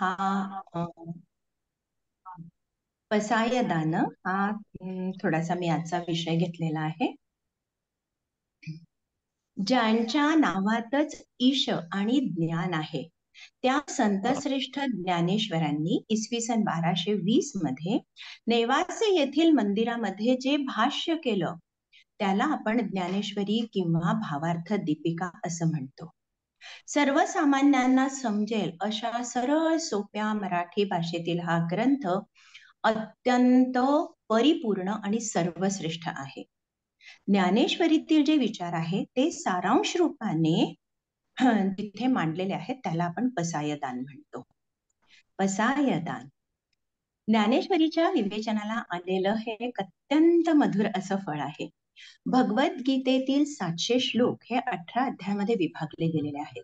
हा अ, पसायदान हा थोडासा मी आजचा विषय घेतलेला आहे. ज्यांच्या नावातच ईश आणि ज्ञान आहे त्या संतश्रेष्ठ ज्ञानेश्वरांनी इसवी सन 1220 मध्ये नेवासे येथील मंदिरामध्ये जे भाष्य केलं त्याला आपण ज्ञानेश्वरी किंवा भावार्थ दीपिका असं म्हणतो. सर्वसामान्यांना समजेल अशा सरळ सोप्या मराठी भाषेतील हा ग्रंथ अत्यंत परिपूर्ण आणि सर्वश्रेष्ठ आहे. ज्ञानेश्वरीतील जे विचार आहे ते सारांश रूपाने तिथे मांडलेले आहेत, त्याला आपण पसायदान म्हणतो. पसायदान ज्ञानेश्वरीच्या विवेचनाला आलेलं हे एक अत्यंत मधुर असं फळ आहे. भगवद्गीतेतील 700 श्लोक हे 18 अध्यायामध्ये विभागले गेलेले आहेत.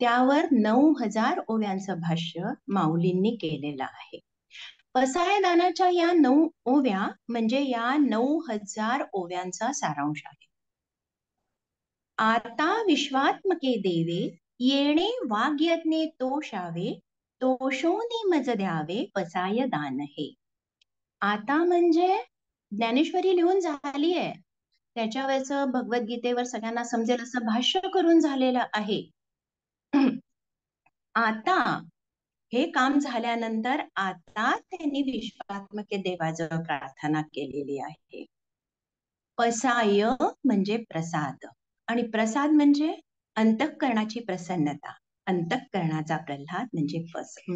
त्यावर 9000 ओव्यांचं भाष्य माऊलींनी केलेलं आहे. पसायदानाच्या या 9 ओव्या म्हणजे या 9000 ओव्यांचा सारांश आहे. आता विश्वात्मके देवे येणे वाग्यज्ञे तोषावे तोषोनी मज द्यावे पसायदान हे. आता म्हणजे ज्ञानेश्वरी लिहून झाली आहे, त्याच्यावरचं भगवद्गीतेवर सगळ्यांना समजेल असं भाष्य करून झालेलं आहे. आता हे काम झाल्यानंतर आता त्यांनी विश्वात्मके देवाजवळ प्रार्थना केलेली आहे. पसाय म्हणजे प्रसाद आणि प्रसाद म्हणजे अंतःकरणाची प्रसन्नता. अंतःकरणाचा प्रल्हाद म्हणजे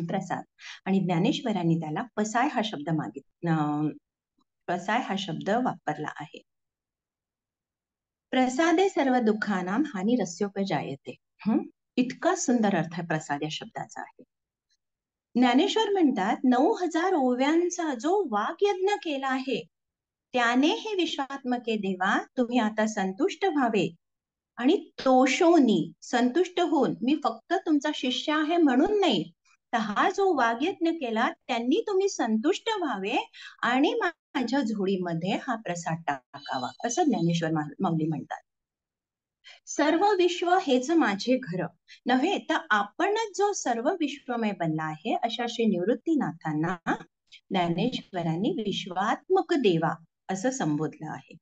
प्रसाद आणि ज्ञानेश्वरांनी त्याला पसाय हा शब्द पसाय हा शब्द वापरला आहे. प्रसादे सर्व दुःखानां हानिरस्योपजायते. इतका सुंदर अर्थ प्रसाद या शब्दाचा आहे. ज्ञानेश्वर म्हणतात 9000 ओव्यांचा जो वाग्यज्ञ केला आहे त्याने हे विश्वात्मके देवा तुम्ही आता संतुष्ट व्हावे आणि तोषोनी संतुष्ट होऊन, मी फक्त तुमचा शिष्य आहे म्हणून नाही, तर हा जो वाग्यज्ञ केला त्यांनी तुम्ही संतुष्ट व्हावे आणि माझ्या झोळीमध्ये हा प्रसाद टाकावा असं ज्ञानेश्वर माऊली म्हणतात. सर्व विश्व हेच माझे घर नव्हे तर आपणच जो सर्व विश्वमय बनला आहे अशा श्री निवृत्तीनाथांना ज्ञानेश्वरांनी विश्वात्मक देवा असं संबोधलं आहे.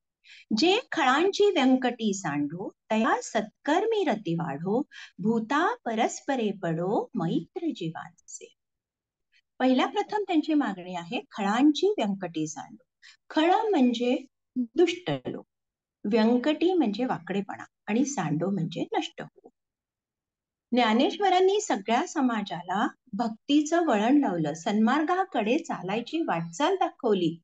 जे खळांची व्यंकटी सांडो तया सत्कर्मी रती वाढो भूता परस्परे पडो मैत्र जीवांचे. पहिल्या प्रथम त्यांची मागणी आहे खळांची व्यंकटी सांडो. खळ म्हणजे दुष्ट लोक, व्यंकटी म्हणजे वाकडेपणा आणि सांडो म्हणजे नष्ट हो. ज्ञानेश्वरांनी सगळ्या समाजाला भक्तीचं वळण लावलं, सन्मार्गाकडे चालायची वाटचाल दाखवली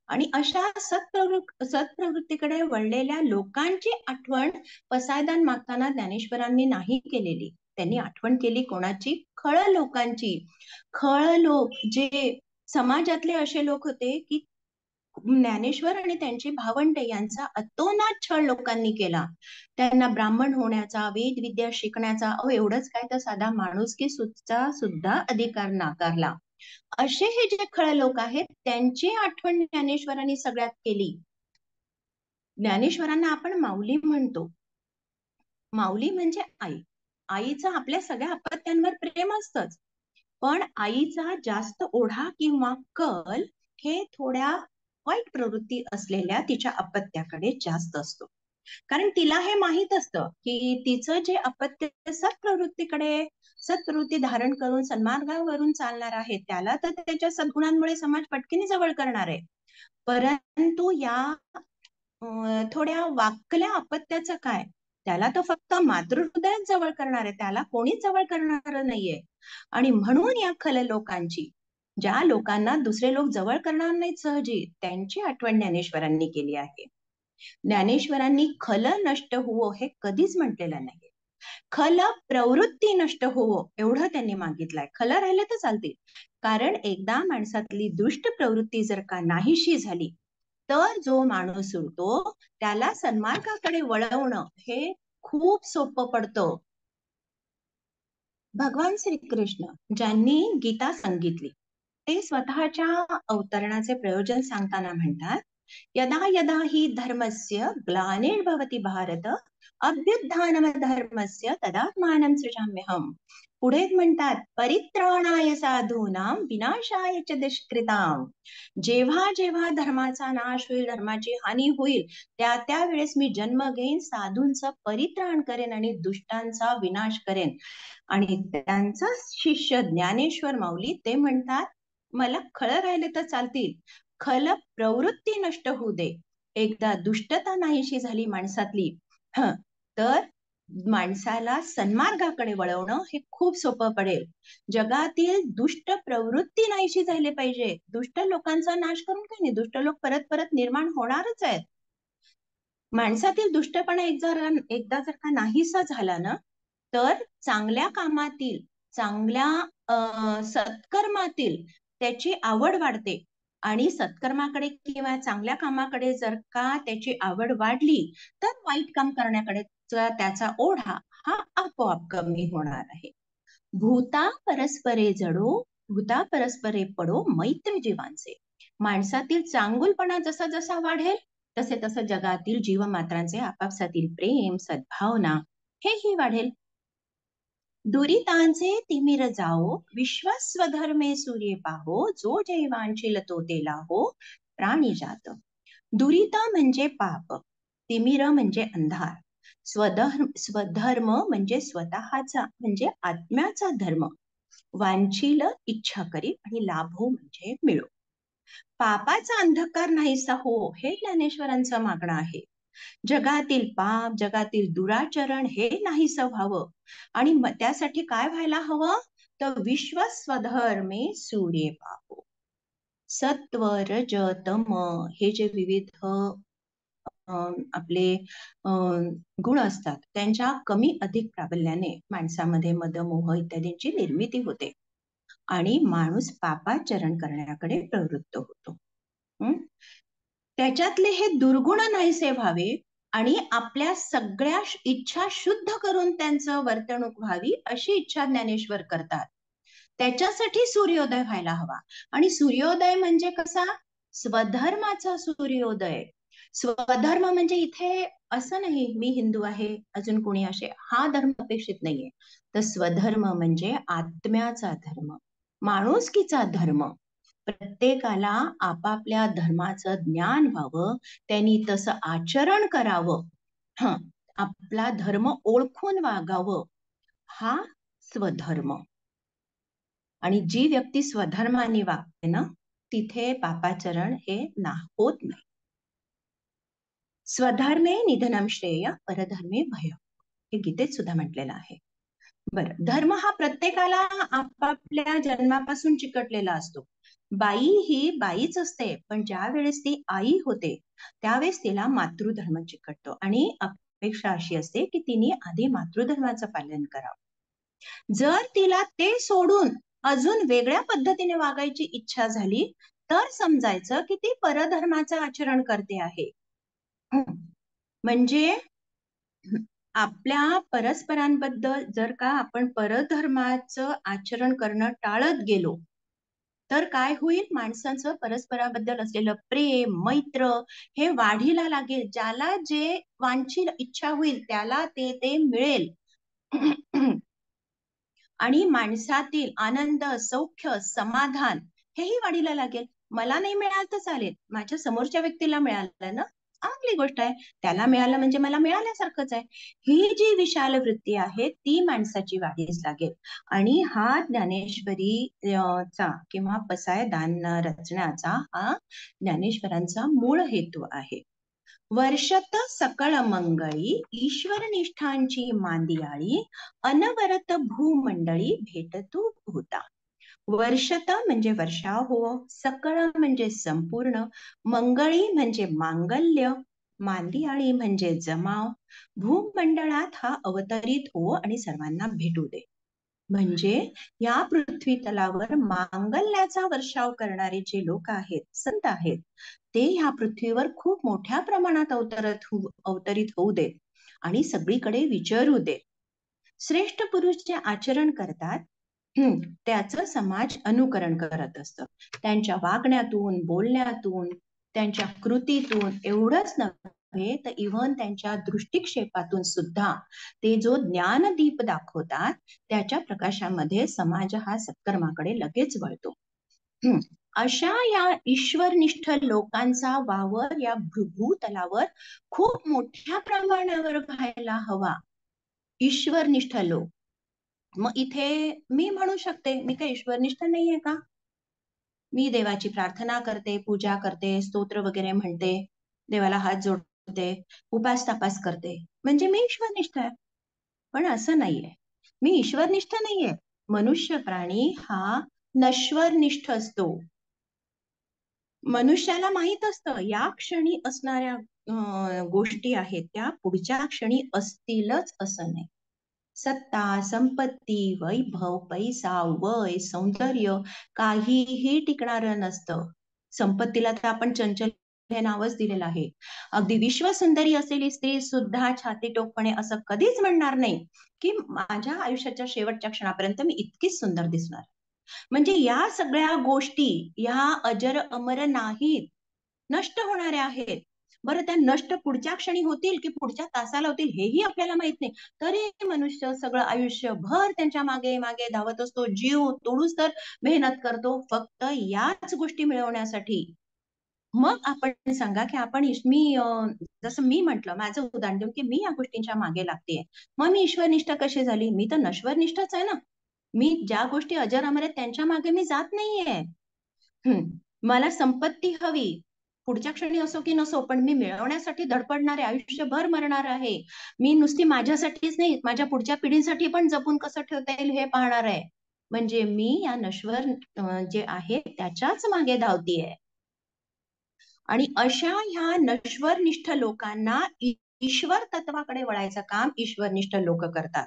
आणि अशा सत्प्रवृत्तीकडे वळलेल्या लोकांची आठवण पसायदान मागताना ज्ञानेश्वरांनी नाही केलेली. त्यांनी आठवण केली कोणाची? खळ लोकांची. खळ लोक जे समाजातले असे लोक होते की ज्ञानेश्वर आणि त्यांची भावंडे यांचा अतोनात छळ लोकांनी केला. त्यांना ब्राह्मण होण्याचा, वेद विद्या शिकण्याचा, एवढंच काय तर साधा माणुसकी सुद्धा अधिकार नाकारला. असे हे जे खळ लोक आहेत त्यांची आठवण ज्ञानेश्वरांनी सगळ्यात केली. ज्ञानेश्वरांना आपण माऊली म्हणतो. माऊली म्हणजे आई. आईचं आपल्या सगळ्या अपत्यांवर प्रेम असतंच, पण आईचा जास्त ओढा किंवा कल हे थोड्या वाईट प्रवृत्ती असलेल्या तिच्या अपत्याकडे जास्त असतो. कारण तिला हे माहित असतं की तिचं जे अपत्य सत्प्रवृत्ती धारण करून सन्मार्गावरून चालणार आहे त्याला तर त्याच्या सद्गुणांमुळे समाज पटकीने जवळ करणार आहे. परंतु या थोड्या वाकल्या अपत्याचं काय? त्याला तर फक्त मातृहृदयात जवळ करणार आहे, त्याला कोणीच जवळ करणार नाहीये. आणि म्हणून या खल लोकांची, ज्या लोकांना दुसरे लोक जवळ करणार नाहीत सहजी, त्यांची आठवण ज्ञानेश्वरांनी केली आहे. ज्ञानेश्वरांनी खल नष्ट होवो हे कधीच म्हटलेलं नाही. खल प्रवृत्ती नष्ट होवो एवढं त्यांनी मागितलंय. खल राहिले तर चालतील, कारण एकदा माणसातली दुष्ट प्रवृत्ती जर का नाहीशी झाली तर जो माणूस उरतो त्याला सन्मार्गाकडे वळवणं हे खूप सोपं पडतं. भगवान श्रीकृष्ण ज्यांनी गीता सांगितली ते स्वतःच्या अवतरणाचे प्रयोजन सांगताना म्हणतात यदा यदा हि धर्मस्य ग्लानिर्भवति भारत अभ्युत्थानम धर्मस्य तदात्मानं सृजाम्यहम्. पुढे म्हणतात, परित्राणाय साधूनां विनाशाय च दुष्कृतां. जेव्हा जेव्हा धर्माचा नाश होईल, धर्माची हानी होईल, त्या वेळेस मी जन्म घेईन, साधूंचं परित्राण करेन आणि दुष्टांचा विनाश करेन. आणि त्यांचा शिष्य ज्ञानेश्वर माऊली ते म्हणतात, मला खळ राहिले तर चालतील, खल प्रवृत्ती नष्ट होऊ दे. एकदा दुष्टता नाहीशी झाली माणसातली, तर माणसाला सन्मार्गाकडे वळवणं हे खूप सोपं पडेल. जगातील दुष्ट प्रवृत्ती नाहीशी झाली पाहिजे. दुष्ट लोकांचा नाश करून काही नाही, दुष्ट लोक परत परत निर्माण होणारच आहेत. माणसातील दुष्टपणा एकदा जर का नाहीसा झाला ना, तर चांगल्या कामातील, चांगल्या सत्कर्मातील त्याची आवड वाढते. आणि सत्कर्माकडे किंवा चांगल्या कामाकडे जर का त्याची आवड वाढली, तर वाईट काम करण्याकडे त्याचा ओढा हा आपोआप कमी होणार आहे. भूता परस्परे जडो, भूता परस्परे पडो मैत्री जीवांचे. माणसातील चांगुलपणा जसा जसा वाढेल, तसे तसं जगातील जीवमात्रांचे आपापसातील प्रेम, सद्भावना हेही वाढेल. दुरितांचे तिमिर जाओ, विश्वास स्वधर्मे सूर्ये पाहो, जो जैवांशील तो तेला हो, प्राणी जात. दुरिता म्हणजे पाप, तिमिर म्हणजे अंधार, स्वधर्म म्हणजे स्वतःचा म्हणजे आत्म्याचा धर्म, वांछील इच्छा करी आणि लाभो म्हणजे मिळो. पापाचा अंधकार नाहीसा हो, हे ज्ञानेश्वरांचं मागणं आहे. जगातील पाप, जगातील दुराचरण हे नाहीसं व्हावं. आणि त्यासाठी काय व्हायला हवं, तर विश्व स्वधर्मे सूर्ये पाहो. सत्व, रज, तम हे जे विविध आपले गुण असतात, त्यांच्या कमी अधिक प्राबल्याने माणसामध्ये मद, मोह इत्यादींची निर्मिती होते आणि माणूस पापाचरण करण्याकडे प्रवृत्त होतो. त्याच्यातले हे दुर्गुण नाहीसे व्हावे आणि आपल्या सगळ्या इच्छा शुद्ध करून त्यांचं वर्तणूक व्हावी, अशी इच्छा ज्ञानेश्वर करतात. त्याच्यासाठी सूर्योदय व्हायला हवा. आणि सूर्योदय म्हणजे कसा, स्वधर्माचा सूर्योदय. स्वधर्म म्हणजे इथे असं नाही मी हिंदू आहे, अजून कोणी असे, हा धर्म अपेक्षित नाहीये. तर स्वधर्म म्हणजे आत्म्याचा धर्म, माणुसकीचा धर्म. प्रत्येकाला आपापल्या धर्माचं ज्ञान व्हावं, त्यांनी तसं आचरण करावं, आपला धर्म ओळखून वागावं, हा स्वधर्म. आणि जी व्यक्ती स्वधर्माने वागते ना, तिथे पापाचरण हे होत नाही. स्वधर्मे निधनम श्रेय, परधर्मे भय, हे गीतेत सुद्धा म्हटलेलं आहे. बरं, धर्म हा प्रत्येकाला आपापल्या जन्मापासून चिकटलेला असतो. बाई ही बाईच असते, पण ज्या वेळेस ती आई होते त्यावेळेस तिला मातृधर्म चिकटतो आणि अपेक्षा अशी असते की तिने आधी मातृधर्माचं पालन करावं. जर तिला ते सोडून अजून वेगळ्या पद्धतीने वागायची इच्छा झाली, तर समजायचं की ती परधर्माचं आचरण करते आहे. म्हणजे आपल्या परस्परांबद्दल जर का आपण परधर्माचं आचरण करणं टाळत गेलो, तर काय होईल, माणसांचं परस्पराबद्दल असलेलं प्रेम, मैत्र हे वाढीला लागेल. ज्याला जे वांछित इच्छा होईल त्याला ते मिळेल. आणि माणसातील आनंद, सौख्य, समाधान हेही वाढीला लागेल. मला नाही मिळालं तर चालेल, माझ्या समोरच्या व्यक्तीला मिळालं ना, चांगली गोष्ट आहे, त्याला मिळालं म्हणजे मला मिळाल्यासारखंच आहे. ही जी विशाल वृत्ती आहे ती माणसाची वाढीस लागेल. आणि हा ज्ञानेश्वरी चा किंवा पसाय दान रचण्याचा हा ज्ञानेश्वरांचा मूळ हेतू आहे. वर्षत सकळ मंगळी, ईश्वर निष्ठांची मांदियाळी, अनवरत भूमंडळी भेटतू भूता. वर्षत म्हणजे वर्षाव हो, सकळ म्हणजे संपूर्ण, मंगळी म्हणजे मांगल्य, मांदियाळी म्हणजे जमाव, भूमंडळात हा अवतरित हो आणि सर्वांना भेटू दे. म्हणजे या पृथ्वी तलावर मांगल्याचा वर्षाव करणारे जे लोक आहेत, संत आहेत, ते ह्या पृथ्वीवर खूप मोठ्या प्रमाणात अवतरित होऊ दे आणि सगळीकडे विचरू दे. श्रेष्ठ पुरुष जे आचरण करतात त्याचं समाज अनुकरण करत असतं. त्यांच्या वागण्यातून, बोलण्यातून त्यांच्या कृतीतून एवढंच नव्हे तर इव्हन त्यांच्या दृष्टिक्षेपातून सुद्धा ते जो ज्ञानदीप दाखवतात त्याच्या प्रकाशामध्ये समाज हा सत्कर्माकडे लगेच वळतो. अशा या ईश्वरनिष्ठ लोकांचा वावर या भूतलावर खूप मोठ्या प्रमाणावर व्हायला हवा. ईश्वरनिष्ठ लोक. मग इथे मी म्हणू शकते मी काही ईश्वरनिष्ठ नाहीये का? मी देवाची प्रार्थना करते, पूजा करते, स्तोत्र वगैरे म्हणते, देवाला हात जोडते, उपास तापास करते, म्हणजे मी ईश्वरनिष्ठ आहे. पण असं नाहीये. मी ईश्वरनिष्ठ नाहीये. मनुष्य प्राणी हा नश्वरनिष्ठ असतो. मनुष्याला माहित असतं या क्षणी असणाऱ्या गोष्टी आहेत त्या पुढच्या क्षणी असतीलच असं नाही. सत्ता, संपत्ती, वैभव, पैसा, वय, सौंदर्य काहीही टिकणारं नसतं. संपत्तीला तर आपण चंचल हे नावच दिलेलं आहे. अगदी विश्वसुंदरी असलेली स्त्री सुद्धा छाती टोकपणे असं कधीच म्हणणार नाही की माझ्या आयुष्याच्या शेवटच्या क्षणापर्यंत मी इतकीच सुंदर दिसणार. म्हणजे या सगळ्या गोष्टी या अजर अमर नाहीत, नष्ट होणाऱ्या आहेत. बरं त्या नष्ट पुढच्या क्षणी होतील की पुढच्या तासाला होतील हेही आपल्याला माहित नाही. तरी मनुष्य सगळं आयुष्यभर त्यांच्या मागे मागे धावत असतो, जीव तोडूस तर मेहनत करतो फक्त याच गोष्टी मिळवण्यासाठी. मग आपण सांगा की आपण मी जसं मी म्हंटल माझं उदाहरण देऊन की मी या गोष्टींच्या मागे लागतेय, मग मी ईश्वरनिष्ठ कशी झाली? मी तर नश्वरनिष्ठच आहे ना. मी ज्या गोष्टी अजर अमर आहेत त्यांच्या मागे मी जात नाहीये. मला संपत्ती हवी, पुढच्या क्षणी असो की नसो, पण मी मिळवण्यासाठी धडपडणारे, आयुष्यभर मरणार आहे. मी नुसती माझ्यासाठीच नाही माझ्या पुढच्या पिढीसाठी पण जपून कसं ठेवता येईल हे पाहणार आहे. म्हणजे मी या नश्वर जे आहे त्याच्याच मागे धावतीये. आणि अशा ह्या नश्वरनिष्ठ लोकांना ईश्वर तत्वाकडे वळायचं काम ईश्वरनिष्ठ लोक करतात.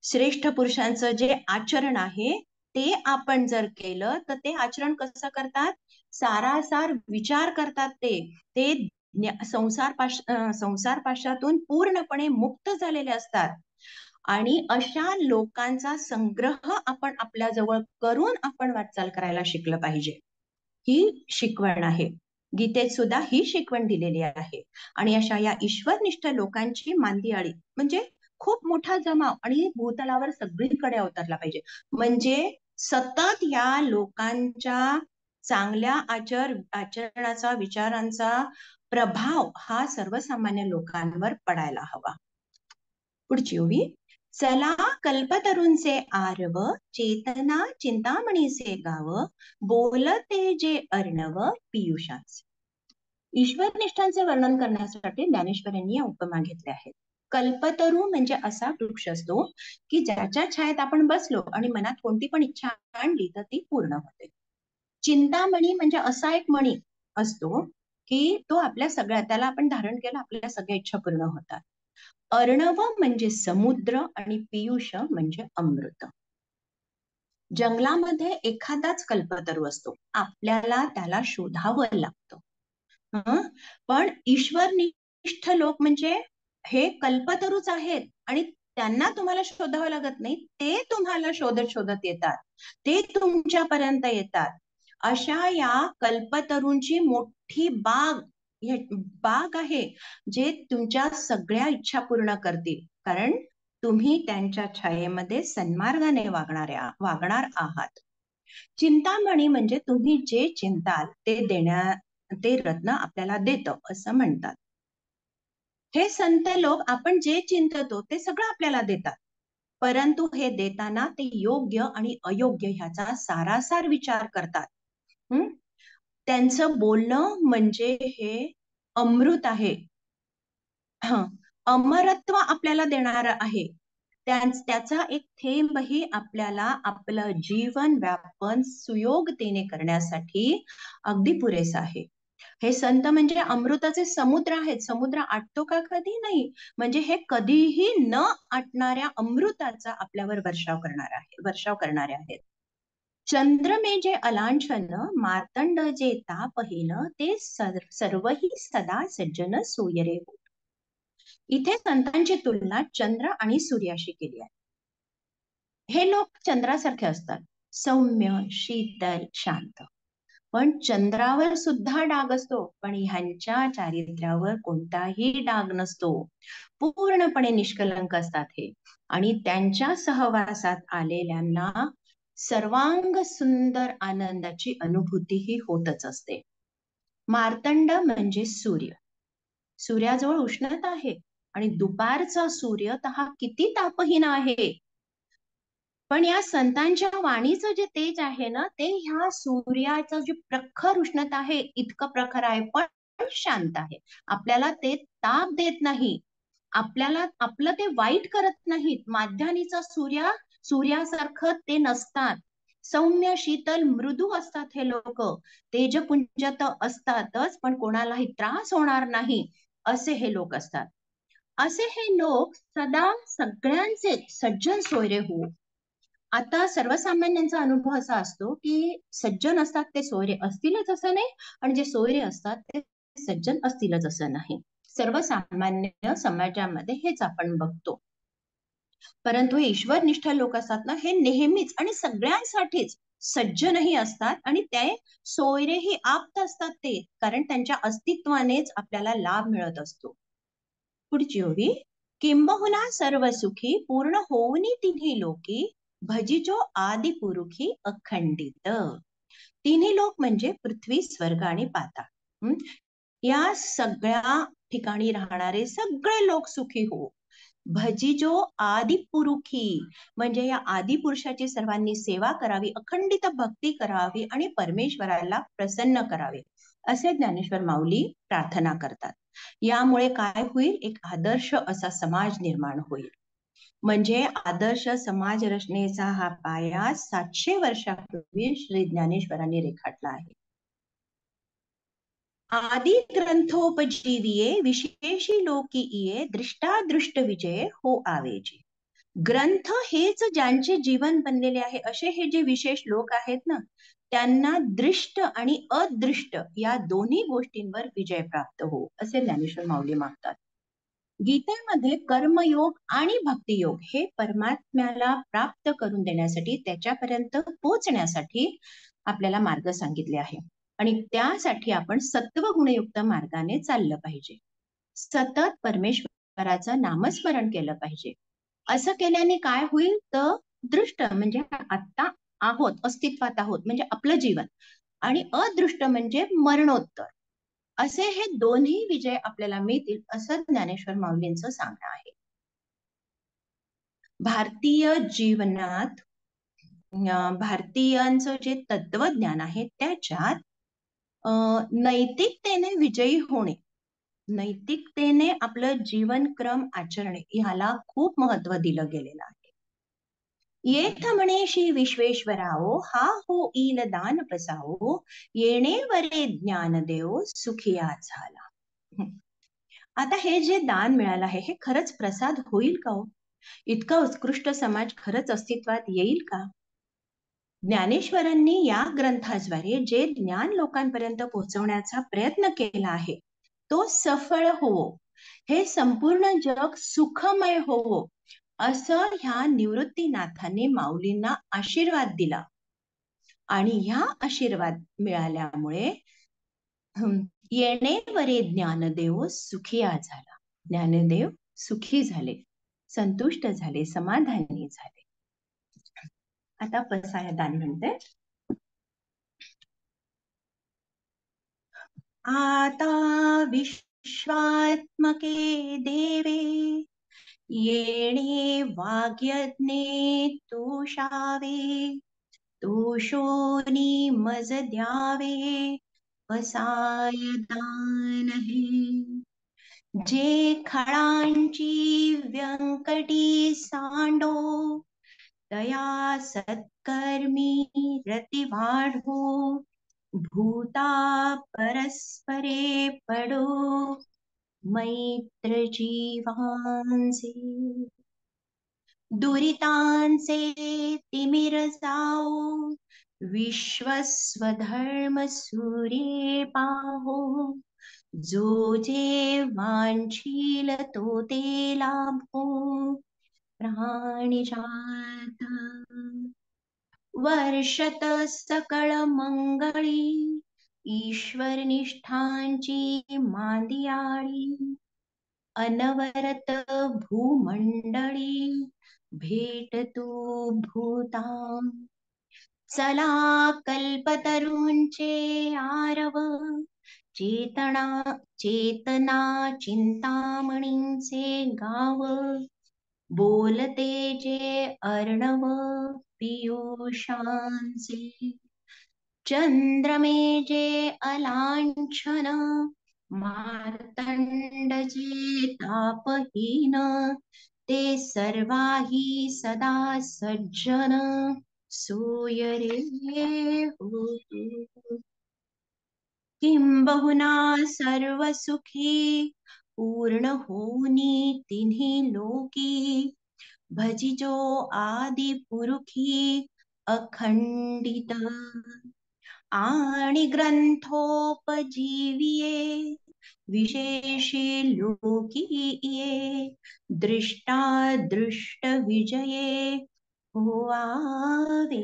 श्रेष्ठ पुरुषांचं जे आचरण आहे ते आपण जर केलं तर ते आचरण कसं करतात? सारासार विचार करतात. ते संसार पाशातून पूर्णपणे मुक्त झालेले असतात. आणि अशा लोकांचा संग्रह आपण आपल्या जवळ करून आपण वाटचाल करायला शिकलं पाहिजे. ही शिकवण आहे. गीतेत सुद्धा ही शिकवण दिलेली आहे. आणि अशा या ईश्वरनिष्ठ लोकांची मांदियाळी म्हणजे खूप मोठा जमाव आणि भूतलावर सगळीकडे अवतरला पाहिजे. म्हणजे सतत या लोकांच्या चांगल्या आचरणाचा, विचारांचा प्रभाव हा सर्वसामान्य लोकांवर पडायला हवा. पुढची ओळी. चला कल्पतरूंचे आरव, चेतना चिंतामणीचे गाव, बोलते जे अर्णव पियुषांचे. ईश्वरनिष्ठांचे वर्णन करण्यासाठी ज्ञानेश्वरांनी या उपमा घेतल्या आहेत. कल्पतरू म्हणजे असा वृक्ष असतो की ज्याच्या छायेत आपण बसलो आणि मनात कोणती पण इच्छा आणली तर ती पूर्ण होते. चिंतामणी म्हणजे असा एक मणी असतो की तो आपल्या सगळ्या, त्याला आपण धारण केलं आपल्या सगळ्या इच्छा पूर्ण होतात. अर्णव म्हणजे समुद्र आणि पियुष म्हणजे अमृत. जंगलामध्ये एखादाच कल्पतरू असतो, आपल्याला त्याला शोधावं लागतं. पण ईश्वरनिष्ठ लोक म्हणजे हे कल्पतरूच आहेत आणि त्यांना तुम्हाला शोधावं लागत नाही, ते तुम्हाला शोधत शोधत येतात, ते तुमच्यापर्यंत येतात. अशा या कल्पतरूंची मोठी बाग आहे जे तुमच्या सगळ्या इच्छा पूर्ण करतील, कारण तुम्ही त्यांच्या छायेमध्ये सन्मार्गाने वागणार आहात. चिंतामणी म्हणजे तुम्ही जे चिंताल ते रत्न आपल्याला देतं असं म्हणतात. हे संत लोक आपण जे चिंततो ते सगळं आपल्याला देतात, परंतु हे देताना ते योग्य आणि अयोग्य ह्याचा सारासार विचार करतात. त्यांचं बोलणं म्हणजे हे अमृत आहे. अमरत्व आपल्याला देणार आहे. त्याचा एक थेंबही आपल्याला आपलं जीवन व्यापन सुयोगतेने करण्यासाठी अगदी पुरेसा आहे. हे संत म्हणजे अमृताचे समुद्र आहेत. समुद्र आटतो का? कधी नाही. म्हणजे हे कधीही न आटणाऱ्या अमृताचा आपल्यावर वर्षाव करणारे आहेत. चंद्रमे जे अलांछन, मार्तंड जे तापहीन, ते सर्वही सदा सज्जन सोयरे हो. इथे संतांची तुलना चंद्र आणि सूर्याशी केली आहे. हे लोक चंद्रासारखे असतात, सौम्य, शीतल, शांत. पण चंद्रावर सुद्धा डाग असतो, पण ह्यांच्या चारित्र्यावर कोणताही डाग नसतो. पूर्णपणे निष्कलंक असतात हे. आणि त्यांच्या सहवासात आलेल्यांना सर्वांग सुंदर आनंदाची अनुभूतीही होतच असते. मार्तंड म्हणजे सूर्य. सूर्याजवळ उष्णता आहे आणि दुपारचा सूर्य तर हा किती तापहीन आहे. पण या संतांच्या वाणीचं जे तेज आहे ना, ते ह्या सूर्याचं जे प्रखर उष्णता आहे इतकं प्रखर आहे, पण शांत आहे. आपल्याला ते ताप देत नाही, आपल्याला आपलं ते वाईट करत नाहीत. माध्यानीचा सूर्यासारखं ते नसतात. सौम्य शीतल मृदू असतात हे लोक. तेजपुंज तर असतातच, पण कोणालाही त्रास होणार नाही असे हे लोक असतात. असे हे लोक सदा सगळ्यांचे सज्जन सोयरे हो. आता सर्वसामान्यांचा अनुभव असा असतो की सज्जन असतात ते सोयरे असतीलच असं नाही, आणि जे सोयरे असतात ते सज्जन असतीलच असं नाही. सर्वसामान्य समाजामध्ये हेच आपण बघतो. परंतु ईश्वरनिष्ठ लोक असतात ना, हे नेहमीच आणि सगळ्यांसाठीच सज्जनही असतात, आणि ते सोयरेही आप्त असतात ते, कारण त्यांच्या अस्तित्वानेच आपल्याला लाभ मिळत असतो. पुढची ओवी. किंबहुना सर्व सुखी पूर्ण होऊनी तिन्ही लोकी, भजिजो आदि पुरुखी अखंडित. तिन्ही लोक म्हणजे पृथ्वी, स्वर्ग आणि पाताळ. या सगळ्या ठिकाणी राहणारे सगळे लोक सुखी हो. भजिजो आदिपुरुखी म्हणजे या आदिपुरुषाची सर्वांनी सेवा करावी, अखंडित भक्ती करावी आणि परमेश्वराला प्रसन्न करावे, असे ज्ञानेश्वर माऊली प्रार्थना करतात. यामुळे काय होईल, एक आदर्श असा समाज निर्माण होईल. म्हणजे आदर्श समाज रचनेचा हा पाया 700 वर्षापूर्वी श्री ज्ञानेश्वरांनी रेखाटला आहे. आदि ग्रंथोपजीविये विशेषी लोकीये दृष्टादृष्ट विजय हो आवेजे. ग्रंथ हेच ज्यांचे जीवन बनलेले आहे असे हे जे विशेष लोक आहेत ना, त्यांना दृष्ट आणि अदृष्ट या दोन्ही गोष्टींवर विजय प्राप्त हो, असे ज्ञानेश्वर माऊली मागतात. गीतेमध्ये कर्मयोग आणि भक्तियोग हे परमात्म्याला प्राप्त करून देण्यासाठी, त्याच्यापर्यंत पोहोचण्यासाठी आपल्याला मार्ग सांगितले आहे. आणि त्यासाठी आपण सत्व गुणयुक्त मार्गाने चाललं पाहिजे. सतत परमेश्वराचं नामस्मरण केलं पाहिजे. असं केल्याने काय होईल तर दृष्ट म्हणजे आता आहोत, अस्तित्वात आहोत म्हणजे आपलं जीवन, आणि अदृष्ट म्हणजे मरणोत्तर, असे हे दोन्ही विजय आपल्याला मिळतील असं ज्ञानेश्वर माऊलींचं सांगणं आहे. भारतीय जीवनात भारतीयांचं जे तत्वज्ञान आहे त्याच्यात नैतिकतेने विजयी होणे, नैतिकतेने आपलं जीवनक्रम आचरणे ह्याला खूप महत्व दिलं गेलेलं आहे. येथ म्हणेशी विश्वेश्वराओ हा होईल दान पसाओ, येणे वरे ज्ञानदेव सुखिया झाला. आता हे जे दान मिळालं आहे हे खरंच प्रसाद होईल का हो? इतका उत्कृष्ट समाज खरंच अस्तित्वात येईल का? ज्ञानेश्वरांनी या ग्रंथाद्वारे जे ज्ञान लोकांपर्यंत पोहोचवण्याचा प्रयत्न केला आहे तो सफळ होवो, हे संपूर्ण जग सुखमय होवो, असं ह्या निवृत्तीनाथांनी माऊलींना आशीर्वाद दिला. आणि ह्या आशीर्वाद मिळाल्यामुळे येणे वरे ज्ञानदेव सुखिया झाला. ज्ञानदेव सुखी झाले, संतुष्ट झाले, समाधानी झाले. आता पसाया दान म्हणते. आता विश्वात्मके देवे, येणे वाग्यज्ञे तोषावे, तोषोनी मज द्यावे, पसाय दान हे. जे खळांची व्यंकटी सांडो, तया सत्कर्मी रती वाढो, भूता परस्परे पडो, मैत्र जीवांचे. दुरितांचे तिमिर जाओ, विश्वस्वधर्म सूर्ये पाहो, जो जे वांछील तो ते लाभो, प्राणिजात. वर्षत सकळ मंगळी, ईश्वरनिष्ठांची मांदियाळी, अनवरत भूमंडळी भेटतू भूता. चला कल्पतरूंचे आरव, चेतना चेतना चिंतामणींचे गाव, बोलते जे अर्णव पियुषांचे. चंद्रमे जे अलांछन, मार्तंड जे तापहीन, ते सर्वाही सदा सज्जन, सोय रे होतु. किंबहुना सर्वसुखी पूर्ण होनी तिन्ही लोकी, भजिजो आदि पुरुखी अखंडित. आणि ग्रंथोपजीविये विशेषे लोकीये, दृष्टा दृष्ट विजये होआवेजी.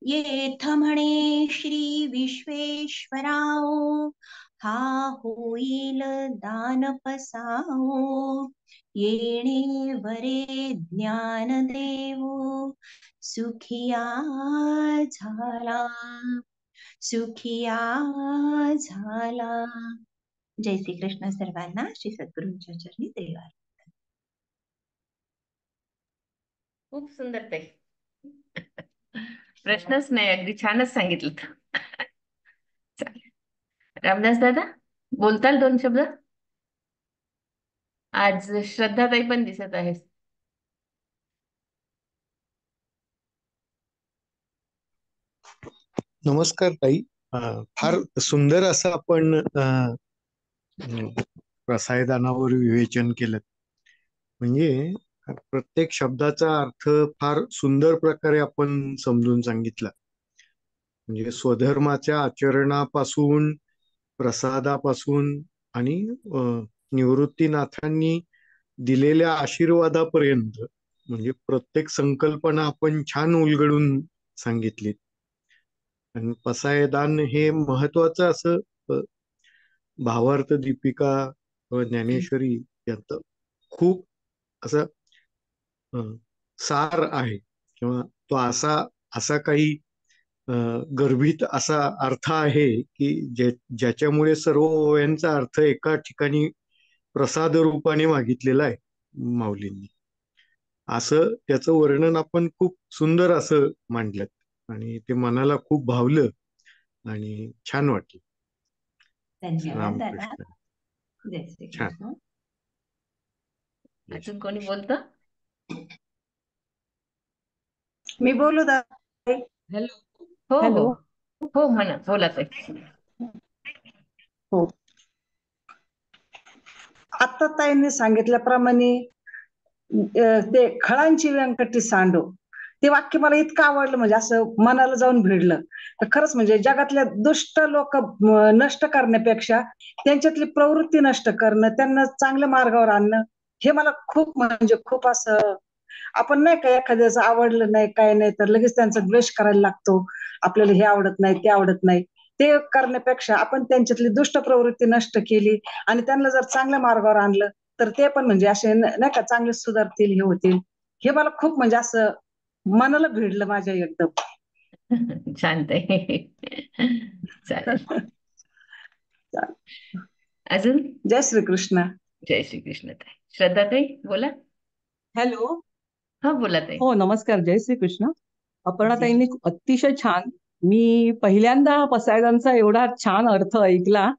येथ म्हणे श्री विश्वेश्वराओ, हा होईल दानपसाओ. येणे वरे ज्ञान देवो, सुखिया झाला, सुखिया झाला. जय श्री कृष्ण सर्वांना. श्री सद्गुरूंच्या चरणी देवा. खूप सुंदर ताई. प्रश्नच नाही, अगदी छानच सांगितलं. चालेल. रामदास दादा बोलताल 2 शब्द? आज श्रद्धाताई पण दिसत आहे. नमस्कार ताई. फार सुंदर असं आपण रसायदानावर विवेचन केलं. म्हणजे प्रत्येक शब्दाचा अर्थ फार सुंदर प्रकारे आपण समजून सांगितला. म्हणजे स्वधर्माच्या आचरणापासून, प्रसादापासून आणि निवृत्तीनाथांनी दिलेल्या आशीर्वादापर्यंत, म्हणजे प्रत्येक संकल्पना आपण छान उलगडून सांगितली. आणि पसायदान हे महत्वाचं असं भावार्थ दीपिका व ज्ञानेश्वरी यांचं खूप असं सार आहे, किंवा तो असा काही गर्भित असा अर्थ आहे की ज्याच्यामुळे सर्व ओव्यांचा अर्थ एका ठिकाणी प्रसाद रूपाने मागितलेला आहे माऊलींनी. असं त्याचं वर्णन आपण खूप सुंदर असं मांडलं आणि ते मनाला खूप भावलं आणि छान वाटलं. धन्यवाद दादा. रामकृष्ण. जय श्री छान. कृष्ण. अजून कोणी बोलतं? मी बोलू दादा? हॅलो. हो हॅलो. हो हो म्हणा, बोला ताई. हो, आता ताईंनी सांगितल्याप्रमाणे ते खळांची व्यंकटी सांडो, ते वाक्य मला इतकं आवडलं, म्हणजे असं मनाला जाऊन भिडलं. तर खरंच म्हणजे जगातल्या दुष्ट लोक नष्ट करण्यापेक्षा त्यांच्यातली प्रवृत्ती नष्ट करणं, त्यांना चांगल्या मार्गावर आणणं, हे मला खूप म्हणजे खूप असं. आपण नाही का एखाद्याचं आवडलं नाही काय नाही तर लगेच त्यांचा द्वेष करायला लागतो, आपल्याला हे आवडत नाही ते आवडत नाही. ते करण्यापेक्षा आपण त्यांच्यातली दुष्ट प्रवृत्ती नष्ट केली आणि त्यांना जर चांगल्या मार्गावर आणलं तर ते पण म्हणजे असे नाही का चांगले सुधारतील, हे होतील. हे मला खूप म्हणजे असं मनाला भिडलं माझ्या एकदम. छान ताई. चालेल. अजून? जय श्री कृष्ण. जय श्री कृष्ण ताई. श्रद्धा ताई बोला. हॅलो. हा बोला ताई. हो नमस्कार. जय श्री कृष्ण. अपर्णा जय ताईंनी अतिशय छान. मी पहिल्यांदा पसायदानचा एवढा छान अर्थ ऐकला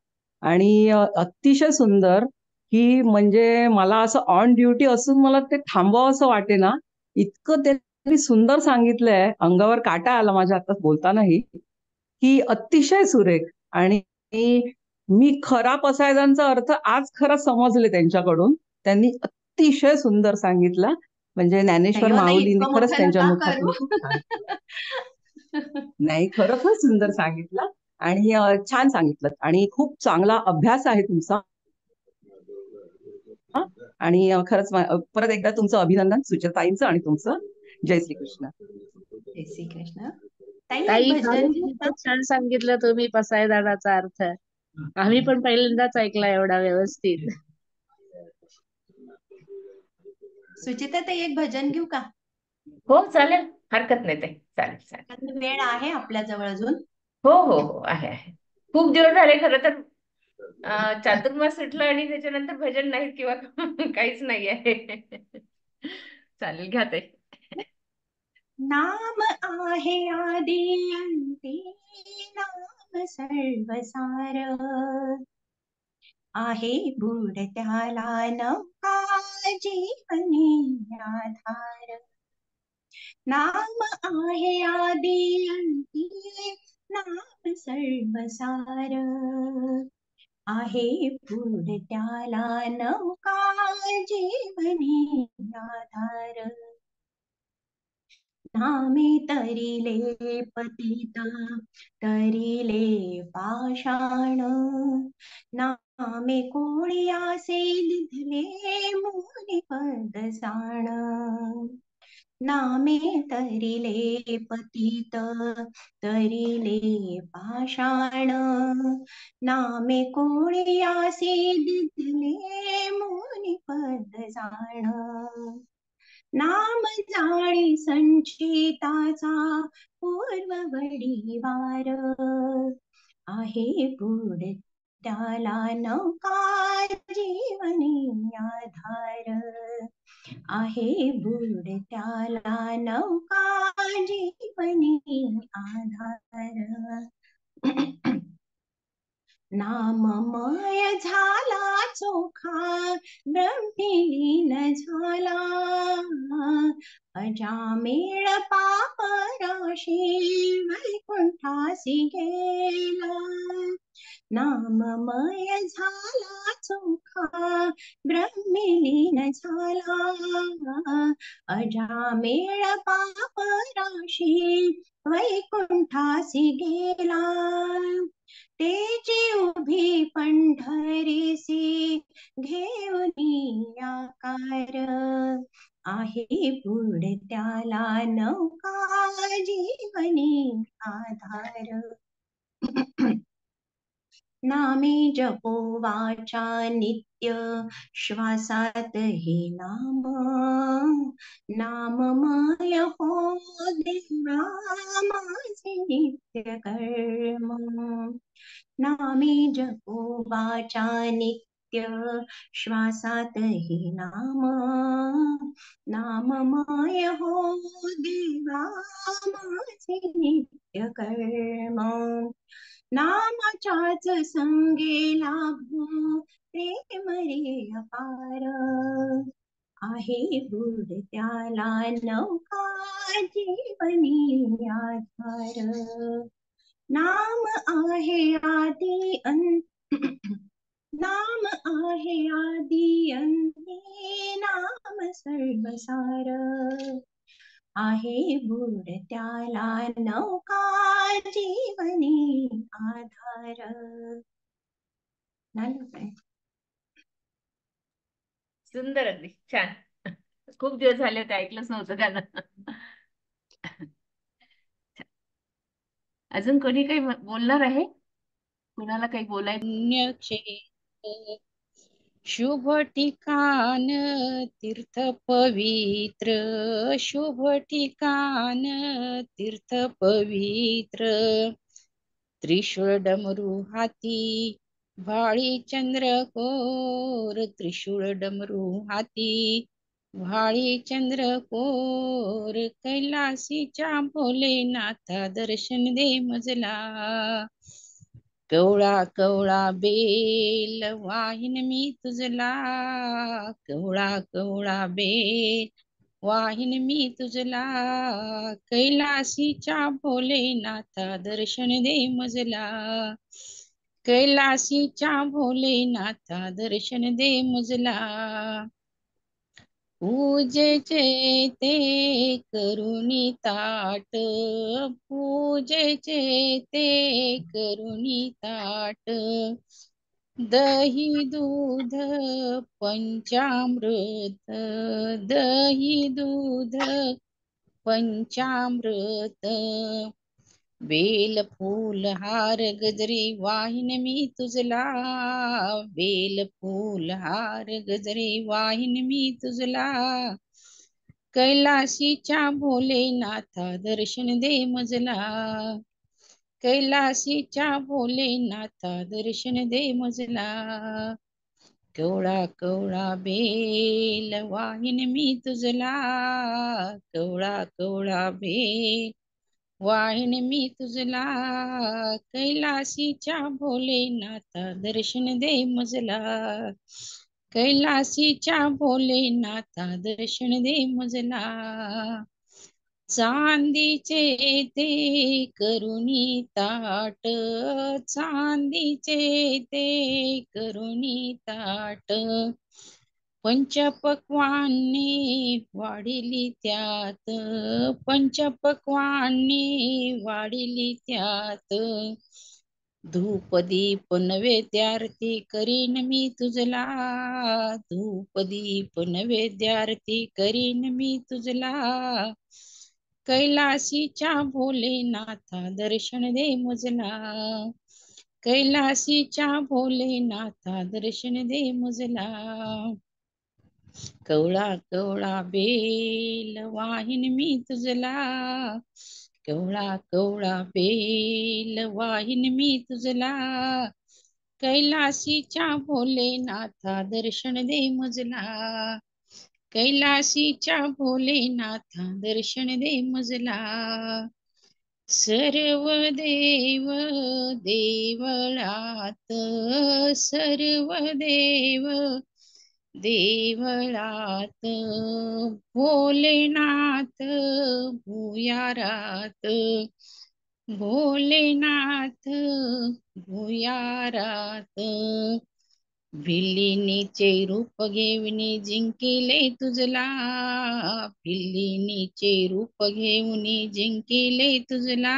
आणि अतिशय सुंदर की म्हणजे मला असं ऑन ड्युटी असून मला ते थांबवावं असं वाटेना, इतकं त्यांनी सुंदर सांगितलंय. अंगावर काटा आला माझ्या आता बोलतानाही, की अतिशय सुरेख. आणि मी खरा पसायदानचा अर्थ आज खरा समजले त्यांच्याकडून. त्यांनी अतिशय सुंदर सांगितला. म्हणजे ज्ञानेश्वर नाही हो, नाही माऊलींनी इतकं खरंच मोठं त्यांच्या नका मुखातून करू. खूप छान. नाही खरोखर सुंदर सांगितलं आणि छान सांगितलं आणि खूप चांगला अभ्यास आहे तुमचा. आणि खरंच परत एकदा तुमचं अभिनंदन सुचेताईंचं आणि तुमचं. जय श्री कृष्ण. जय श्री कृष्ण. ताई एक ताई भजन खरंच घेऊ का? खूपच छान सांगितलं तुम्ही पसायदानाचा अर्थ. आम्ही पण पहिल्यांदाच ऐकला एवढा व्यवस्थित. सुचिता ताई एक भजन घेऊ का? हो चालेल, हरकत नाही ताई, चालेल चालेल. कारण वेळ आहे आपल्या जवळ अजून. हो हो हो, आहे आहे. खूप दिवस झाले खरं तर चातुर्मास सुटलं आणि त्याच्यानंतर भजन नाही किंवा काहीच नाही आहे. चालेल, घ्या ताई. नाम आहे आदि अंती, नाम सर्वसार, आहे बुडत्याला नौका जीवनी आधार. नाम आहे आदि अंती, नाम सर्वसार, आहे बुडत्याला नौका जीवनी आधार. नामे तरिले पतित, तरिले पाषाण, नामे कोणियासे लिधले मुनी पदसाण. नामे तरिले पतित, तरिले पाषाण, नामे कोणियासे लिधले मुनी पदसाण. नाम जाणी संचिताचा पूर्ववडी वार, आहे बुडत्याला नौका जीवनी आधार, आहे बुडत्याला नौका जीवनी आधार. नाममय झाला चोखा, ब्रह्मलीन झाला, अजामेळ पापराशी वैकुंठासी गेला. नाममय झाला चोखा, ब्रह्मलीन झाला, अजामेळ पापराशी वैकुंठासी गेला. तेची उभी पंढरीसी घेऊनी आकार, आहे बुडत्याला नौका जीवनी आधार. नामे जपो वाचा नित्य, श्वासात हे नाम, नाममय हो देवा माझे नित्य कर्म. नामे जपो वाचा नित्य, श्वासात हे नाम, नाममय हो देवा माझे नित्य कर्म. नामाच्याच संगे लाभो प्रेम रे अपार, आहे बुडत्याला नौका जीवनी आधार. नाम आहे आदि नाम आहे आदि अंती, नाम सर्वसार, आहे बुडत्याला नौका जीवनी आधार. झालं काय? सुंदर, अगदी छान. खूप दिवस झाले होते, ऐकलंच नव्हतं गाणं. अजून कोणी काही बोलणार आहे? कुणाला काही बोलायचं? पुण्यक्षेत्र शुभ ठिकाण, तीर्थ पवित्र, शुभ ठिकाण तीर्थ पवित्र. त्रिशूळ डमरू हाती भाळी चंद्रकोर, त्रिशूळ डमरू हाती भाळी चंद्रकोर. कैलासीच्या भोलेनाथा दर्शन दे मजला, कवळा कवळा बेल वाहिन मी तुझला, कवळा कवळा बेल वाहिन मी तुझला. कैलासीच्या भोलेनाथा दर्शन दे मजला, कैलासीच्या भोलेनाथा दर्शन दे मजला. पूजेचे ते करुणी ताट, पूजेचे ते करुणी ताट. दही दूध पंचामृत, दही दूध पंचामृत. बेल फूल हार गजरे वाहिन मी तुझला, बेल फूल हार गजरे वाहिन मी तुझला, कैलाशीच्या भोलेनाथा दर्शन दे मजला, कैलाशीच्या भोलेनाथा दर्शन दे मजला, कवळा कवळा बेल वाहिन मी तुझला, कवळा कवळा बेल वाहिन मी तुझला, कैलासीच्या भोलेनाथा दर्शन दे मजला, कैलासीच्या भोलेनाथा दर्शन दे मजला, चांदीचे ते करुणी ताट, चांदीचे ते करुणी ताट, पंचपक्वान्ने वाढिली त्यात, पंचपक्वान्ने वाढिली त्यात, धूप दीप नैवेद्यार्ती करीन मी तुझला, धूप दीप नैवेद्यार्ती करीन मी तुझला, कैलासीच्या भोलेनाथा दर्शन दे मजला, कैलासीच्या भोलेनाथा दर्शन दे मजला, कवळा कवळा बेल वाहिन मी तुझला, कवळा कवळा बेल वाहिन मी तुझला, कैलासीच्या भोलेनाथा दर्शन दे मजला, कैलासीच्या भोलेनाथा दर्शन दे मजला, सर्व देव देवळात, सर्व देव देवळात, भोलेनाथ भुयारात, भोलेनाथ भुयारात, भिल्लिनीचे रूप घेऊन जिंकिले तुझला, भिल्लिनीचे रूप घेऊन जिंकिले तुझला,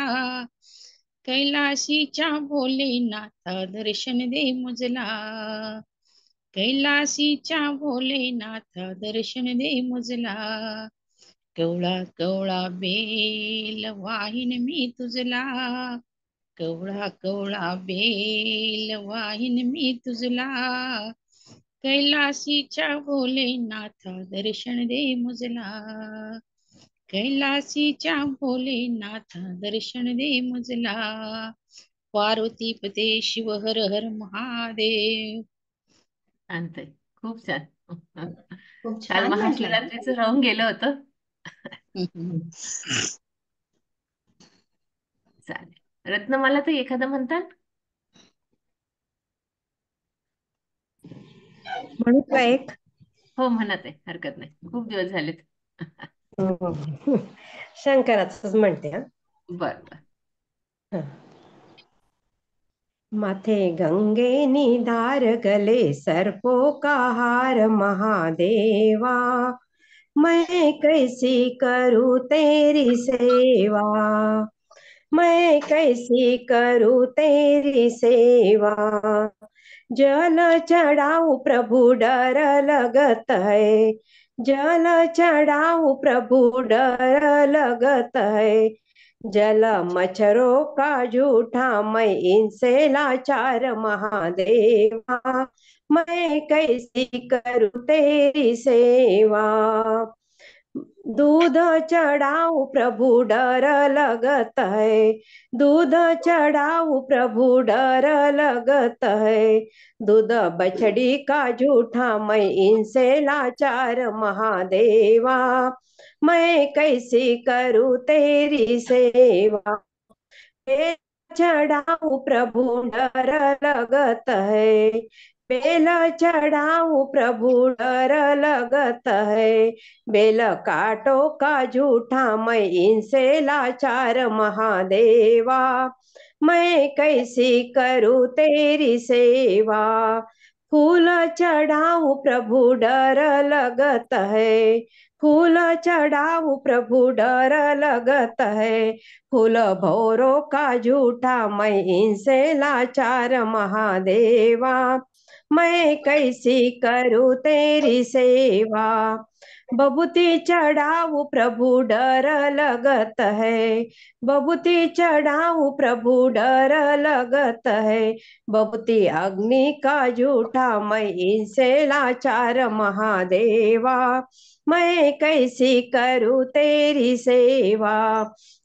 कैलासीच्या भोलेनाथा दर्शन दे मजला, कैलासीच्या भोलेनाथा दर्शन दे मजला, कवळा कवळा बेल वाहिन मी तुझला, कवळा कवळा बेल वाहिन मी तुझला, कैलासीच्या भोलेनाथा दर्शन दे मजला, कैलासीच्या भोलेनाथा दर्शन दे मजला, पार्वती पते शिव हर हर महादेव. शांत आहे. खूप छान. खूप काल छान म्हटलं. महाशिवरात्रीचं राहून गेलं होतं. चालेल. रत्नमाला तर एखादं म्हणतात. म्हणू का एक? हो म्हणत आहे, हरकत नाही. खूप दिवस झालेत. शंकराचंच म्हणते हा. बर बर. माथे गंगे निधार गले सर्पों का हार महादेवा, मैं कैसी करूँ तेरी सेवा, मैं कैसी करूँ तेरी सेवा, जल चढ़ाऊं प्रभु डर लगत है, जल चढ़ाऊं प्रभु डर लगत है, जल मच्छरों का झूठा मैं इनसे लाचार महादेवा, मैं कैसी करूँ तेरी सेवा, दूध चढ़ाऊं प्रभु डर लगत है, दूध चढ़ाऊं प्रभु डर लगत है, दूध बछड़ी का झूठा मैं इनसे लाचार महादेवा, मैं कैसी करूँ तेरी सेवा, बेल चढ़ाऊं प्रभु डर लगत है, बेल चढ़ाऊं प्रभु डर लगत है, बेल काटो का झूठा मैं इनसे लाचार महादेवा, मैं कैसी करूँ तेरी सेवा, फूल चढ़ाऊं प्रभु डर लगत है, फूल चढ़ाऊं प्रभु डर लगत है, फूल भौरों का झूठा मैं इनसे लाचार महादेवा, मैं कैसी करूँ तेरी सेवा, बबूती चढ़ाऊ प्रभु डर लगत है, बबूती चढ़ाऊ प्रभु डर लगत है, बबूती अग्नि का जूठा मैं इनसे लाचार महादेवा, मैं कैसी करूँ तेरी सेवा,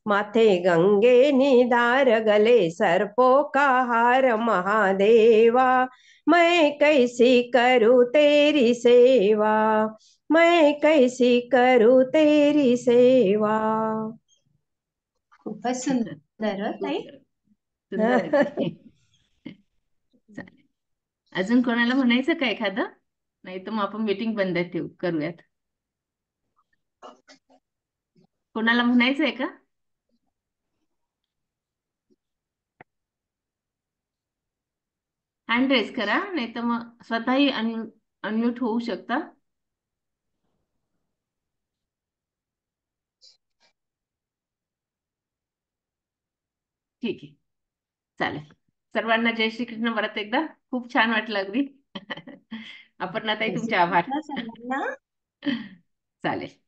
माथे गंगे निधार गले सर्पों का हार महादेवा, मैं कैसी करूँ तेरी सेवा, मैं कैसी करूँ तेरी सेवा. खूपच सुंदर हं, ताई. सुंदर आहे. चालेल. अजून कोणाला म्हणायचं का एखादं? नाही तर मग आपण मीटिंग बंद ठेवू करूयात. कोणाला म्हणायचं आहे का? हँड रेस करा, नाही तर मग स्वतःही अनम्यूट होऊ शकता. ठीक आहे, चालेल. सर्वांना जय श्री कृष्ण परत एकदा. खूप छान वाटलं अगदी. आपण ताई तुमचे आभार. सर्वांना चालेल.